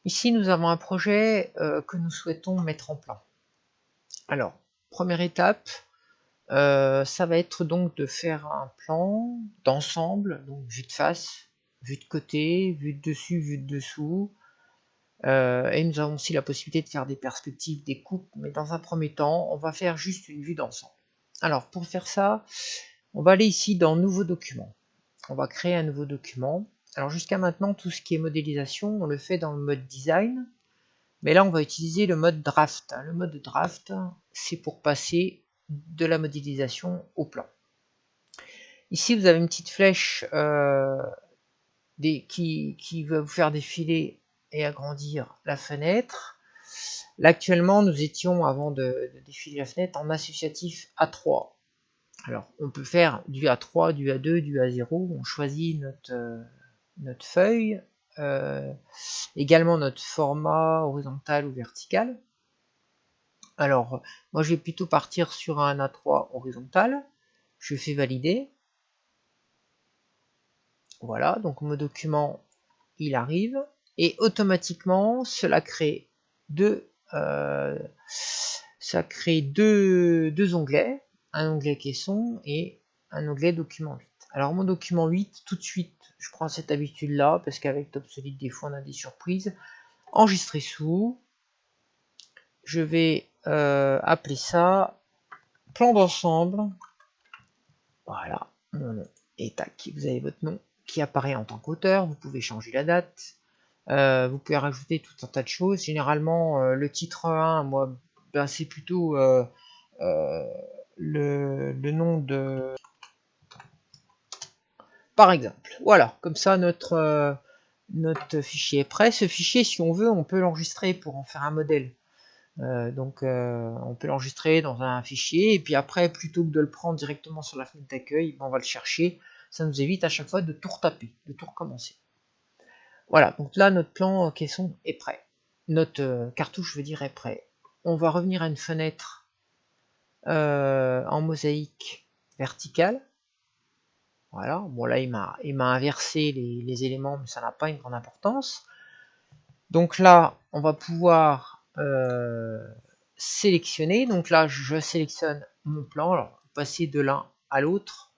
Ici, nous avons un projet que nous souhaitons mettre en plan. Alors, première étape, ça va être donc de faire un plan d'ensemble, donc vue de face, vue de côté, vue de dessus, vue de dessous. Et nous avons aussi la possibilité de faire des perspectives, des coupes, mais dans un premier temps, on va faire juste une vue d'ensemble. Alors, pour faire ça, on va aller ici dans Nouveau document. On va créer un nouveau document. Alors jusqu'à maintenant, tout ce qui est modélisation, on le fait dans le mode design. Mais là, on va utiliser le mode draft. Le mode draft, c'est pour passer de la modélisation au plan. Ici, vous avez une petite flèche qui va vous faire défiler et agrandir la fenêtre. Là, actuellement, nous étions, avant de défiler la fenêtre, en associatif A3. Alors, on peut faire du A3, du A2, du A0. On choisit notre feuille, également notre format horizontal ou vertical. Alors, moi je vais plutôt partir sur un A3 horizontal. Je fais valider. Voilà, donc mon document il arrive et automatiquement cela crée deux onglets, un onglet caisson et un onglet document 8. Alors mon document 8, tout de suite, je prends cette habitude là parce qu'avec TopSolid des fois on a des surprises. Enregistrer sous. Je vais appeler ça plan d'ensemble. Voilà, mon nom. Et tac, vous avez votre nom qui apparaît en tant qu'auteur. Vous pouvez changer la date. Vous pouvez rajouter tout un tas de choses. Généralement, le titre 1, moi, ben, c'est plutôt le nom de... Par exemple, voilà, comme ça notre fichier est prêt. Ce fichier, si on veut, on peut l'enregistrer pour en faire un modèle. On peut l'enregistrer dans un fichier et puis après, plutôt que de le prendre directement sur la fenêtre d'accueil, on va le chercher. Ça nous évite à chaque fois de tout retaper, de tout recommencer. Voilà, donc là notre plan caisson est prêt. Notre cartouche, je veux dire, est prêt. On va revenir à une fenêtre en mosaïque verticale. Voilà, bon là il m'a inversé les éléments, mais ça n'a pas une grande importance. Donc là, on va pouvoir sélectionner. Donc là, je sélectionne mon plan. Alors, passer de l'un à l'autre.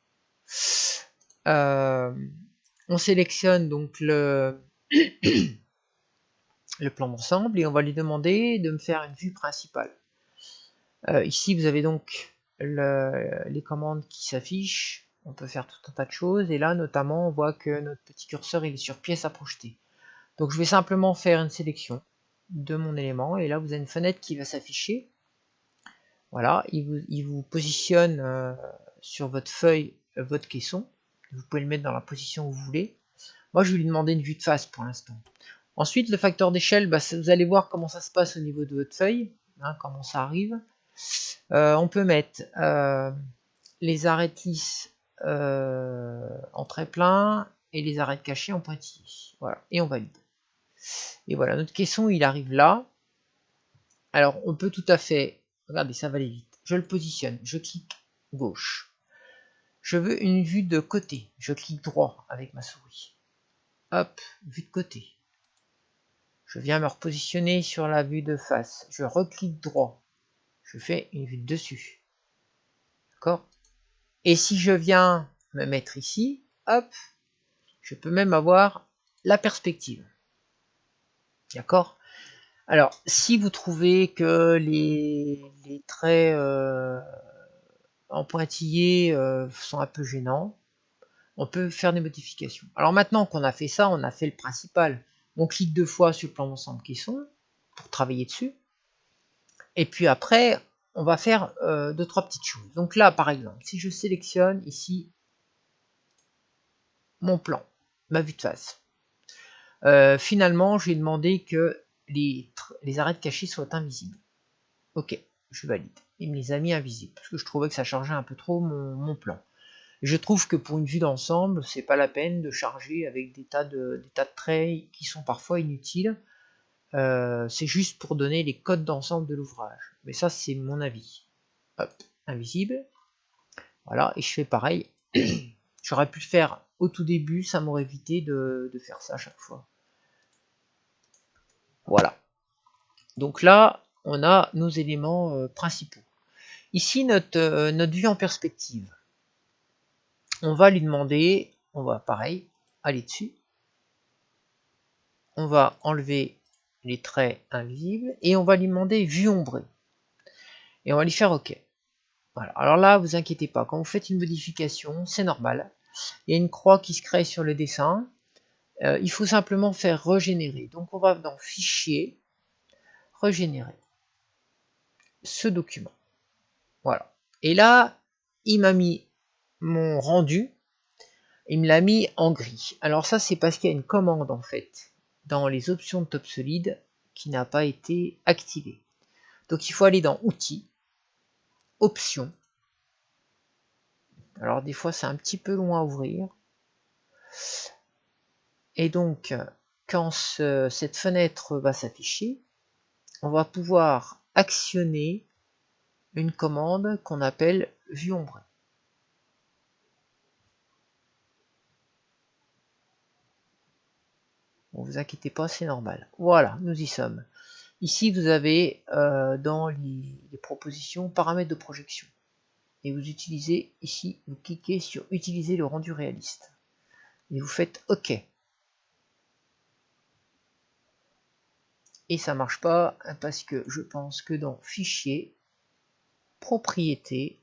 On sélectionne donc le plan d'ensemble et on va lui demander de me faire une vue principale. Ici, vous avez donc les commandes qui s'affichent. On peut faire tout un tas de choses. Et là, notamment, on voit que notre petit curseur il est sur pièce à projeter. Donc, je vais simplement faire une sélection de mon élément. Et là, vous avez une fenêtre qui va s'afficher. Voilà, il vous positionne sur votre feuille votre caisson. Vous pouvez le mettre dans la position que vous voulez. Moi, je vais lui demander une vue de face pour l'instant. Ensuite, le facteur d'échelle, vous allez voir comment ça se passe au niveau de votre feuille, comment ça arrive. On peut mettre les arêtes lisses en trait plein et les arêtes cachées en pointillés. Voilà, et on valide. Et voilà, notre caisson, il arrive là. Alors, on peut tout à fait... Regardez, ça va aller vite. Je le positionne, je clique gauche. Je veux une vue de côté. Je clique droit avec ma souris. Hop, vue de côté. Je viens me repositionner sur la vue de face. Je reclique droit. Je fais une vue de dessus. D'accord? Et si je viens me mettre ici, hop, je peux même avoir la perspective. D'accord? Alors, si vous trouvez que les traits en pointillé sont un peu gênants, on peut faire des modifications. Alors maintenant qu'on a fait ça, on a fait le principal. On clique 2 fois sur le plan d'ensemble caisson pour travailler dessus. Et puis après, on va faire 2-3 petites choses. Donc là, par exemple, si je sélectionne ici mon plan, ma vue de face, finalement, je vais demander que les arêtes cachées soient invisibles. Ok, je valide. Il me les a mis invisibles parce que je trouvais que ça chargeait un peu trop mon plan. Je trouve que pour une vue d'ensemble, c'est pas la peine de charger avec des tas de traits qui sont parfois inutiles. C'est juste pour donner les codes d'ensemble de l'ouvrage. Mais ça, c'est mon avis. Hop, invisible. Voilà, et je fais pareil. J'aurais pu le faire au tout début, ça m'aurait évité de faire ça à chaque fois. Voilà. Donc là, on a nos éléments principaux. Ici, notre vue en perspective. On va lui demander, on va pareil, aller dessus. On va enlever les traits invisibles et on va lui demander vue ombrée. Et on va lui faire OK. Voilà. Alors là, vous inquiétez pas, quand vous faites une modification, c'est normal. Il y a une croix qui se crée sur le dessin. Il faut simplement faire régénérer. Donc on va dans Fichier, Régénérer ce document. Voilà. Et là, il m'a mis mon rendu, il me l'a mis en gris. Alors ça, c'est parce qu'il y a une commande en fait dans les options de TopSolid qui n'a pas été activée. Donc il faut aller dans Outils, Options. Alors des fois, c'est un petit peu long à ouvrir. Et donc, quand cette fenêtre va s'afficher, on va pouvoir actionner une commande qu'on appelle vue ombrée. Bon, vous inquiétez pas, c'est normal. Voilà, nous y sommes. Ici, vous avez dans les propositions paramètres de projection. Et vous utilisez ici, vous cliquez sur utiliser le rendu réaliste. Et vous faites OK. Et ça marche pas parce que je pense que dans Fichier, Propriétés,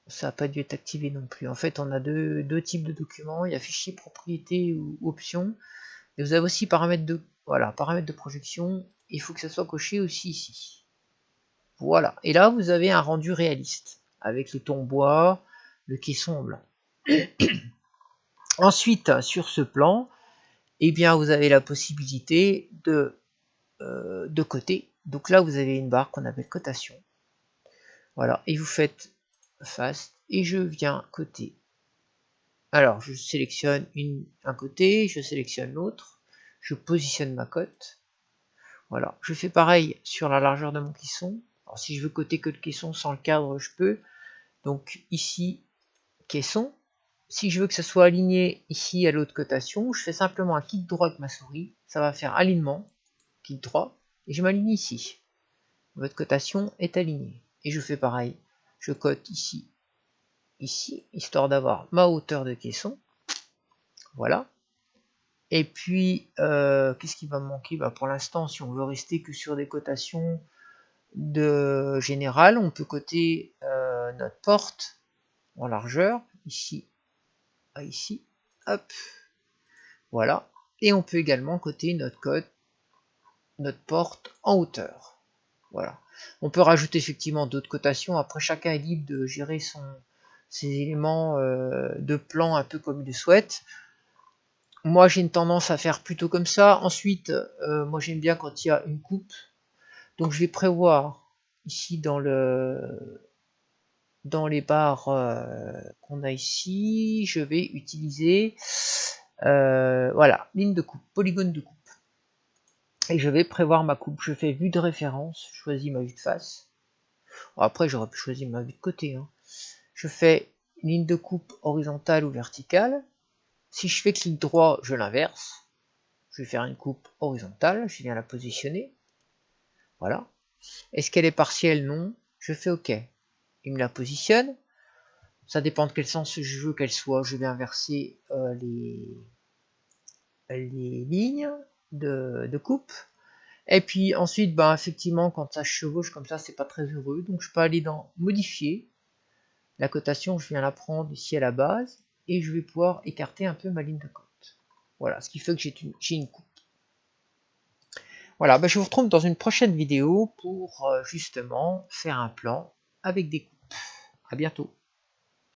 ça n'a pas dû être activé non plus. En fait, on a deux types de documents. Il y a Fichier, Propriétés ou Options. Et vous avez aussi paramètres de projection. Il faut que ça soit coché aussi ici. Voilà. Et là, vous avez un rendu réaliste avec le ton bois, le caisson en blanc. Ensuite, sur ce plan, eh bien, vous avez la possibilité de coter. Donc là, vous avez une barre qu'on appelle cotation. Voilà. Et vous faites fast et je viens coter. Alors, je sélectionne un côté, je sélectionne l'autre, je positionne ma cote. Voilà. Je fais pareil sur la largeur de mon caisson. Alors, si je veux coter que le caisson sans le cadre, je peux. Donc ici, caisson. Si je veux que ça soit aligné ici à l'autre cotation, je fais simplement un clic droit avec ma souris. Ça va faire alignement, clic droit, et je m'aligne ici. Votre cotation est alignée. Et je fais pareil. Je cote ici, ici, histoire d'avoir ma hauteur de caisson. Voilà. Et puis, qu'est-ce qui va me manquer? Pour l'instant, si on veut rester que sur des cotations de générale, on peut coter notre porte en largeur, ici à ici, hop, voilà. Et on peut également coter notre porte en hauteur. Voilà. On peut rajouter effectivement d'autres cotations. Après, chacun est libre de gérer ses éléments de plan un peu comme il le souhaite. Moi, j'ai une tendance à faire plutôt comme ça. Ensuite, moi, j'aime bien quand il y a une coupe. Donc, je vais prévoir ici dans les barres qu'on a ici, je vais utiliser voilà, ligne de coupe, polygone de coupe. Et je vais prévoir ma coupe. Je fais vue de référence, je choisis ma vue de face. Bon, après, j'aurais pu choisir ma vue de côté. Hein. Je fais ligne de coupe horizontale ou verticale. Si je fais clic droit, je l'inverse. Je vais faire une coupe horizontale, je viens la positionner. Voilà. Est-ce qu'elle est partielle? Non. Je fais OK. Il me la positionne. Ça dépend de quel sens je veux qu'elle soit. Je vais inverser les lignes de coupe. Et puis ensuite, effectivement, quand ça chevauche comme ça, c'est pas très heureux. Donc je peux aller dans Modifier. La cotation, je viens la prendre ici à la base. Et je vais pouvoir écarter un peu ma ligne de cote. Voilà, ce qui fait que j'ai une coupe. Voilà, je vous retrouve dans une prochaine vidéo pour justement faire un plan avec des coupes. À bientôt.